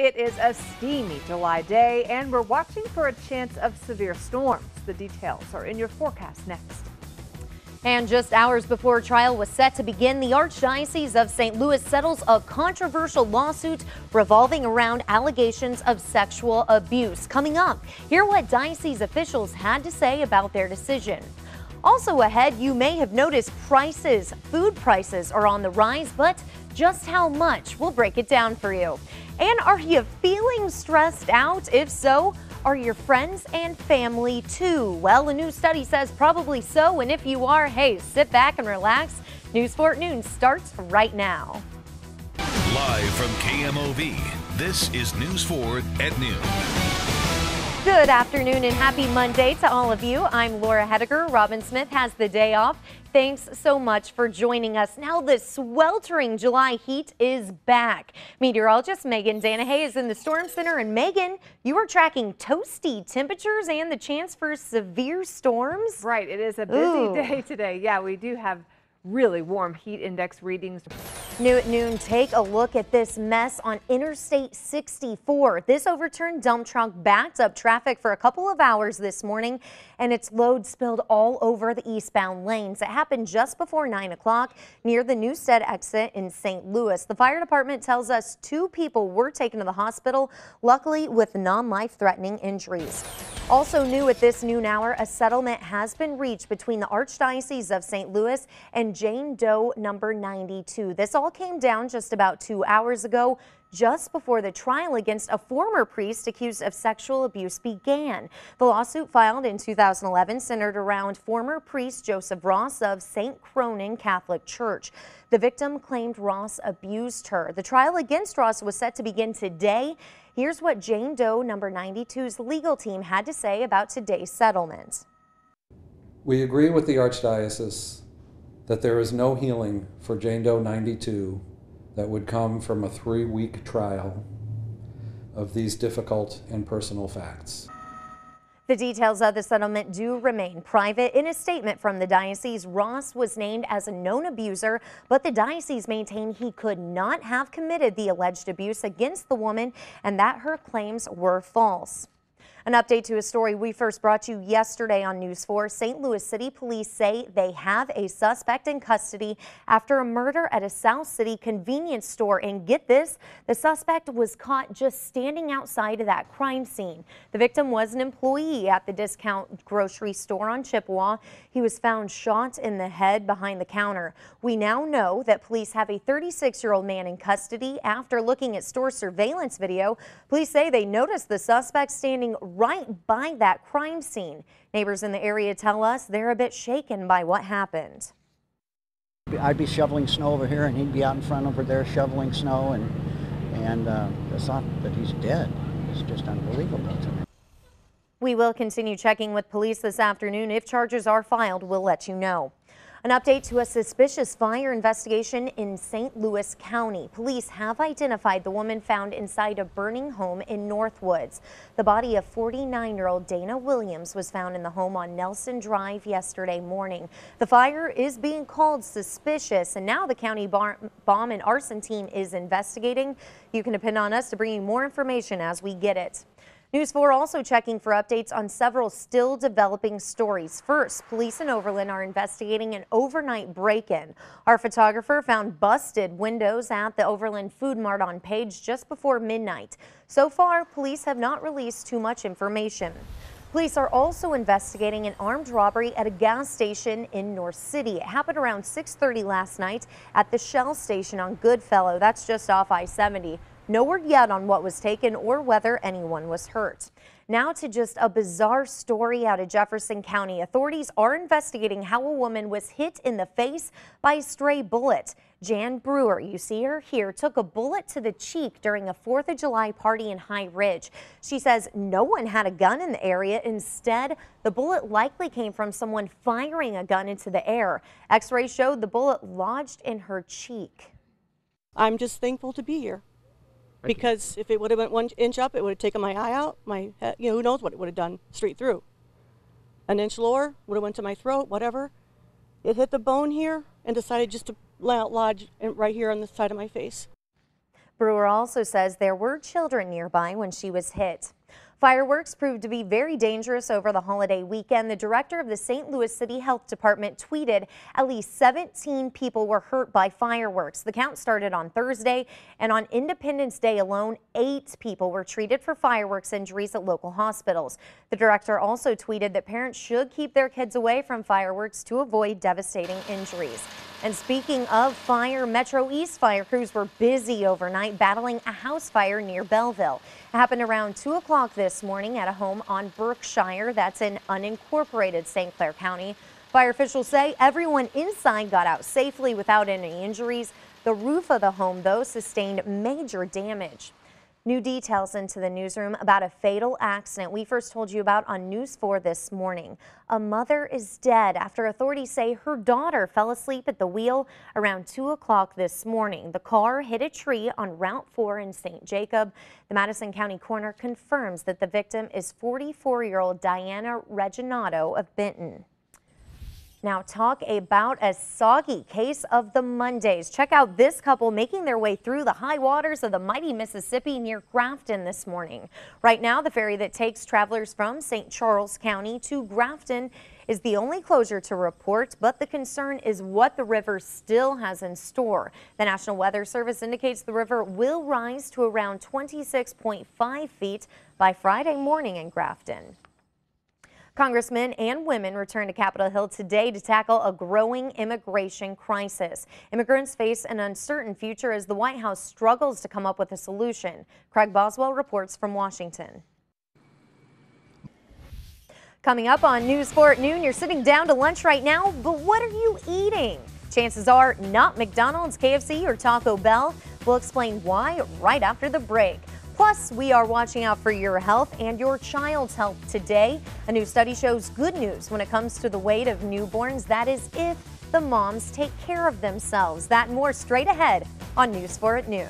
It is a steamy July day, and we're watching for a chance of severe storms. The details are in your forecast next. And just hours before trial was set to begin, the Archdiocese of St. Louis settles a controversial lawsuit revolving around allegations of sexual abuse. Coming up, hear what diocese officials had to say about their decision. Also ahead, you may have noticed food prices are on the rise, but just how much? We'll break it down for you. And are you feeling stressed out? If so, are your friends and family too? Well, a new study says probably so, and if you are, hey, sit back and relax. News 4 at noon starts right now. Live from KMOV, this is News 4 at noon. Good afternoon and happy Monday to all of you. I'm Laura Hettiger. Robin Smith has the day off. Thanks so much for joining us. Now the sweltering July heat is back. Meteorologist Megan Danahay is in the Storm Center. And Megan, you are tracking toasty temperatures and the chance for severe storms. Right, it is a busy day today. Yeah, we do have really warm heat index readings. New at noon, take a look at this mess on Interstate 64. This overturned dump truck backed up traffic for a couple of hours this morning, and its load spilled all over the eastbound lanes. It happened just before 9 o'clock near the Newstead exit in St. Louis. The fire department tells us 2 people were taken to the hospital, luckily with non-life-threatening injuries. Also new at this noon hour, a settlement has been reached between the Archdiocese of St. Louis and Jane Doe number 92. This all came down just about 2 hours ago, just before the trial against a former priest accused of sexual abuse began. The lawsuit filed in 2011 centered around former priest Joseph Ross of St. Cronin Catholic Church. The victim claimed Ross abused her. The trial against Ross was set to begin today. Here's what Jane Doe number 92's legal team had to say about today's settlement. We agree with the Archdiocese that there is no healing for Jane Doe 92 that would come from a 3-week trial of these difficult and personal facts. The details of the settlement do remain private. In a statement from the diocese, Ross was named as a known abuser, but the diocese maintained he could not have committed the alleged abuse against the woman and that her claims were false. An update to a story we first brought you yesterday on News 4. St. Louis City Police say they have a suspect in custody after a murder at a South City convenience store. And get this, the suspect was caught just standing outside of that crime scene. The victim was an employee at the discount grocery store on Chippewa. He was found shot in the head behind the counter. We now know that police have a 36-year-old man in custody. After looking at store surveillance video, police say they noticed the suspect standing right by that crime scene. Neighbors in the area tell us they're a bit shaken by what happened. I'd be shoveling snow over here and he'd be out in front over there shoveling snow, and the thought that he's dead is just unbelievable to me. We will continue checking with police this afternoon. If charges are filed, we'll let you know. An update to a suspicious fire investigation in St. Louis County. Police have identified the woman found inside a burning home in Northwoods. The body of 49-year-old Dana Williams was found in the home on Nelson Drive yesterday morning. The fire is being called suspicious, and now the county bomb and arson team is investigating. You can depend on us to bring you more information as we get it. News 4 also checking for updates on several still developing stories. First, police in Overland are investigating an overnight break-in. Our photographer found busted windows at the Overland Food Mart on Page just before midnight. So far, police have not released too much information. Police are also investigating an armed robbery at a gas station in North City. It happened around 6:30 last night at the Shell station on Goodfellow. That's just off I-70. No word yet on what was taken or whether anyone was hurt. Now to just a bizarre story out of Jefferson County. Authorities are investigating how a woman was hit in the face by a stray bullet. Jan Brewer, you see her here, took a bullet to the cheek during a 4th of July party in High Ridge. She says no one had a gun in the area. Instead, the bullet likely came from someone firing a gun into the air. X-rays showed the bullet lodged in her cheek. I'm just thankful to be here. Because if it would have went 1 inch up, it would have taken my eye out, my head, who knows what it would have done straight through. An inch lower, would have went to my throat, whatever. It hit the bone here and decided just to lodge right here on the side of my face. Brewer also says there were children nearby when she was hit. Fireworks proved to be very dangerous over the holiday weekend. The director of the St. Louis City Health Department tweeted at least 17 people were hurt by fireworks. The count started on Thursday, and on Independence Day alone, 8 people were treated for fireworks injuries at local hospitals. The director also tweeted that parents should keep their kids away from fireworks to avoid devastating injuries. And speaking of fire, Metro East fire crews were busy overnight battling a house fire near Belleville. It happened around 2 o'clock this morning at a home on Berkshire. That's in unincorporated St. Clair County. Fire officials say everyone inside got out safely without any injuries. The roof of the home, though, sustained major damage. New details into the newsroom about a fatal accident we first told you about on News 4 this morning. A mother is dead after authorities say her daughter fell asleep at the wheel around 2 o'clock this morning. The car hit a tree on Route 4 in St. Jacob. The Madison County coroner confirms that the victim is 44-year-old Diana Reginato of Benton. Now talk about a soggy case of the Mondays. Check out this couple making their way through the high waters of the mighty Mississippi near Grafton this morning. Right now, the ferry that takes travelers from St. Charles County to Grafton is the only closure to report, but the concern is what the river still has in store. The National Weather Service indicates the river will rise to around 26.5 feet by Friday morning in Grafton. Congressmen and women returned to Capitol Hill today to tackle a growing immigration crisis. Immigrants face an uncertain future as the White House struggles to come up with a solution. Craig Boswell reports from Washington. Coming up on News 4 at noon, you're sitting down to lunch right now, but what are you eating? Chances are not McDonald's, KFC, or Taco Bell. We'll explain why right after the break. Plus, we are watching out for your health and your child's health today. A new study shows good news when it comes to the weight of newborns. That is if the moms take care of themselves. That and more straight ahead on News 4 at noon.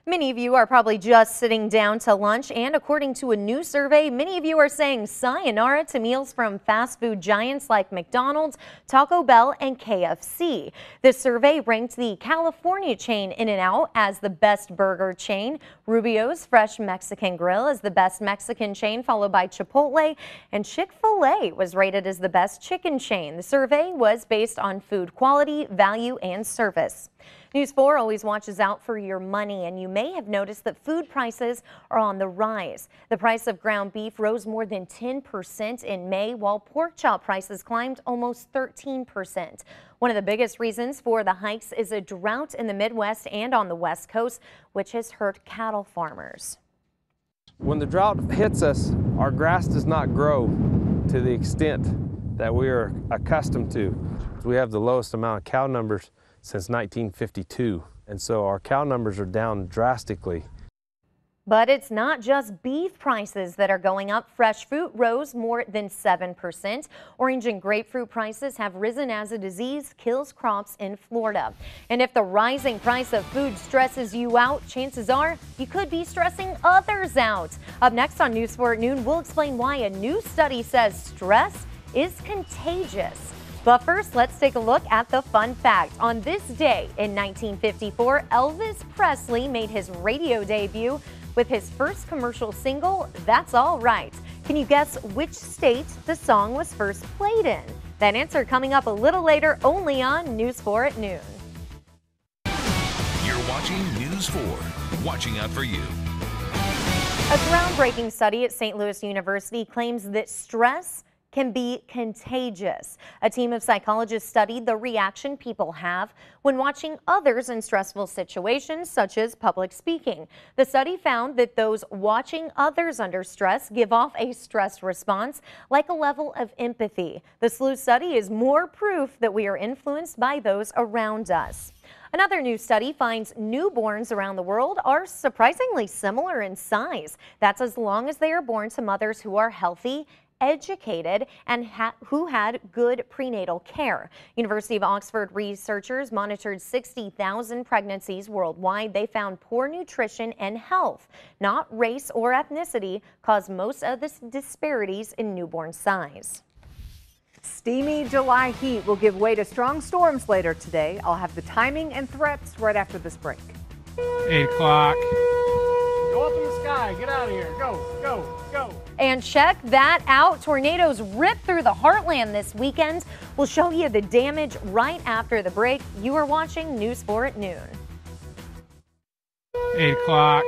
Many of you are probably just sitting down to lunch, and according to a new survey, many of you are saying sayonara to meals from fast food giants like McDonald's, Taco Bell, and KFC. This survey ranked the California chain In-N-Out as the best burger chain, Rubio's Fresh Mexican Grill as the best Mexican chain, followed by Chipotle, and Chick-fil-A was rated as the best chicken chain. The survey was based on food quality, value, and service. News 4 always watches out for your money, and you may have noticed that food prices are on the rise. The price of ground beef rose more than 10% in May, while pork chop prices climbed almost 13%. One of the biggest reasons for the hikes is a drought in the Midwest and on the West Coast, which has hurt cattle farmers. When the drought hits us, our grass does not grow to the extent that we are accustomed to. We have the lowest amount of cow numbers since 1952, and so our cow numbers are down drastically. But it's not just beef prices that are going up. Fresh fruit rose more than 7%. Orange and grapefruit prices have risen as a disease kills crops in Florida. And if the rising price of food stresses you out, chances are you could be stressing others out. Up next on News 4 at noon, we'll explain why a new study says stress is contagious. But first, let's take a look at the fun fact. On this day in 1954, Elvis Presley made his radio debut with his first commercial single, That's All Right. Can you guess which state the song was first played in? That answer coming up a little later, only on News 4 at noon. You're watching News 4, watching out for you. A groundbreaking study at St. Louis University claims that stress can be contagious. A team of psychologists studied the reaction people have when watching others in stressful situations, such as public speaking. The study found that those watching others under stress give off a stress response, like a level of empathy. The SLEW study is more proof that we are influenced by those around us. Another new study finds newborns around the world are surprisingly similar in size. That's as long as they are born to mothers who are healthy, educated, and who had good prenatal care. University of Oxford researchers monitored 60,000 pregnancies worldwide. They found poor nutrition and health, not race or ethnicity, caused most of the disparities in newborn size. Steamy July heat will give way to strong storms later today. I'll have the timing and threats right after this break. 8 o'clock. Go up in the sky. Get out of here. Go, go, go. And check that out. Tornadoes ripped through the heartland this weekend. We'll show you the damage right after the break. You are watching News 4 at noon. 8 o'clock.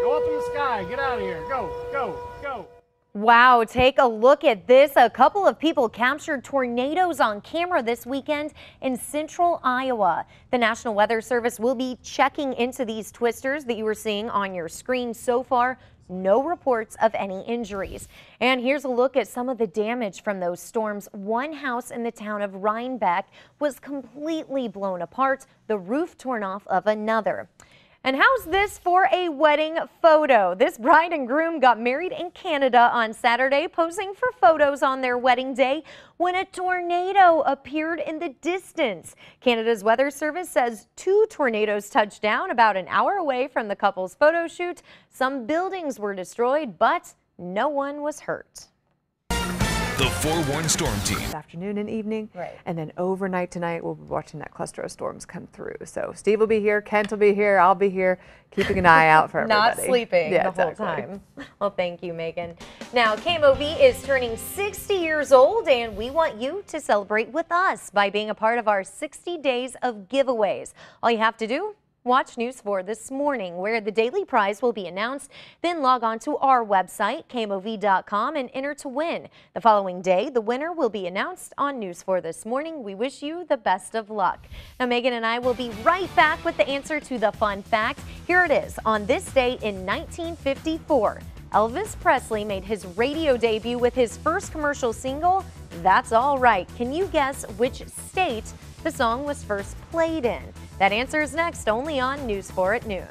Go up in the sky. Get out of here. Go, go, go. Wow, take a look at this. A couple of people captured tornadoes on camera this weekend in central Iowa. The National Weather Service will be checking into these twisters that you were seeing on your screen. So far, no reports of any injuries. And here's a look at some of the damage from those storms. One house in the town of Rhinebeck was completely blown apart, the roof torn off of another. And how's this for a wedding photo? This bride and groom got married in Canada on Saturday, posing for photos on their wedding day when a tornado appeared in the distance. Canada's Weather Service says 2 tornadoes touched down about an hour away from the couple's photo shoot. Some buildings were destroyed, but no one was hurt. The forewarned storm team. This afternoon and evening, Right. And then overnight tonight, we'll be watching that cluster of storms come through. So Steve will be here, Kent will be here, I'll be here, keeping an eye out for everybody. Not sleeping the whole time. Well, thank you, Megan. Now, KMOV is turning 60 years old, and we want you to celebrate with us by being a part of our 60 days of giveaways. All you have to do, watch News 4 this morning, where the daily prize will be announced. Then log on to our website, KMOV.com, and enter to win. The following day, the winner will be announced on News 4 this morning. We wish you the best of luck. Now, Megan and I will be right back with the answer to the fun fact. Here it is. On this day in 1954, Elvis Presley made his radio debut with his first commercial single, That's All Right. Can you guess which state the song was first played in? That answer is next, only on News 4 at noon.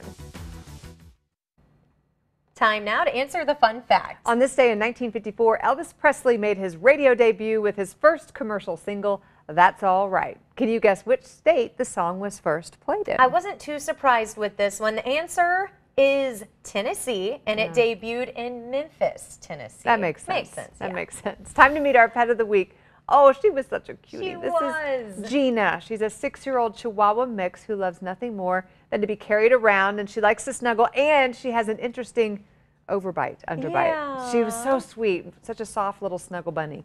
Time now to answer the fun fact. On this day in 1954, Elvis Presley made his radio debut with his first commercial single, That's All Right. Can you guess which state the song was first played in? I wasn't too surprised with this one. The answer is Tennessee, and it debuted in Memphis, Tennessee. That makes sense. Makes sense. That makes sense. Time to meet our pet of the week. Oh, she was such a cutie. She This was. is Gina. She's a 6-year-old Chihuahua mix who loves nothing more than to be carried around, and she likes to snuggle, and she has an interesting underbite. Yeah. She was so sweet, such a soft little snuggle bunny.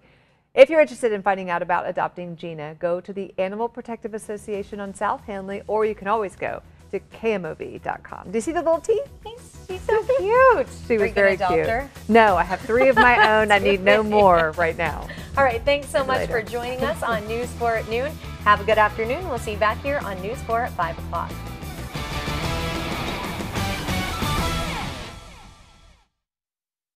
If you're interested in finding out about adopting Gina, go to the Animal Protective Association on South Handley, or you can always go to KMOV.com. Do you see the little teeth? She's so cute. She was very cute. Her? No, I have 3 of my own. I need no more right now. All right, thanks so much for joining us on News 4 at noon. Have a good afternoon. We'll see you back here on News 4 at 5 o'clock.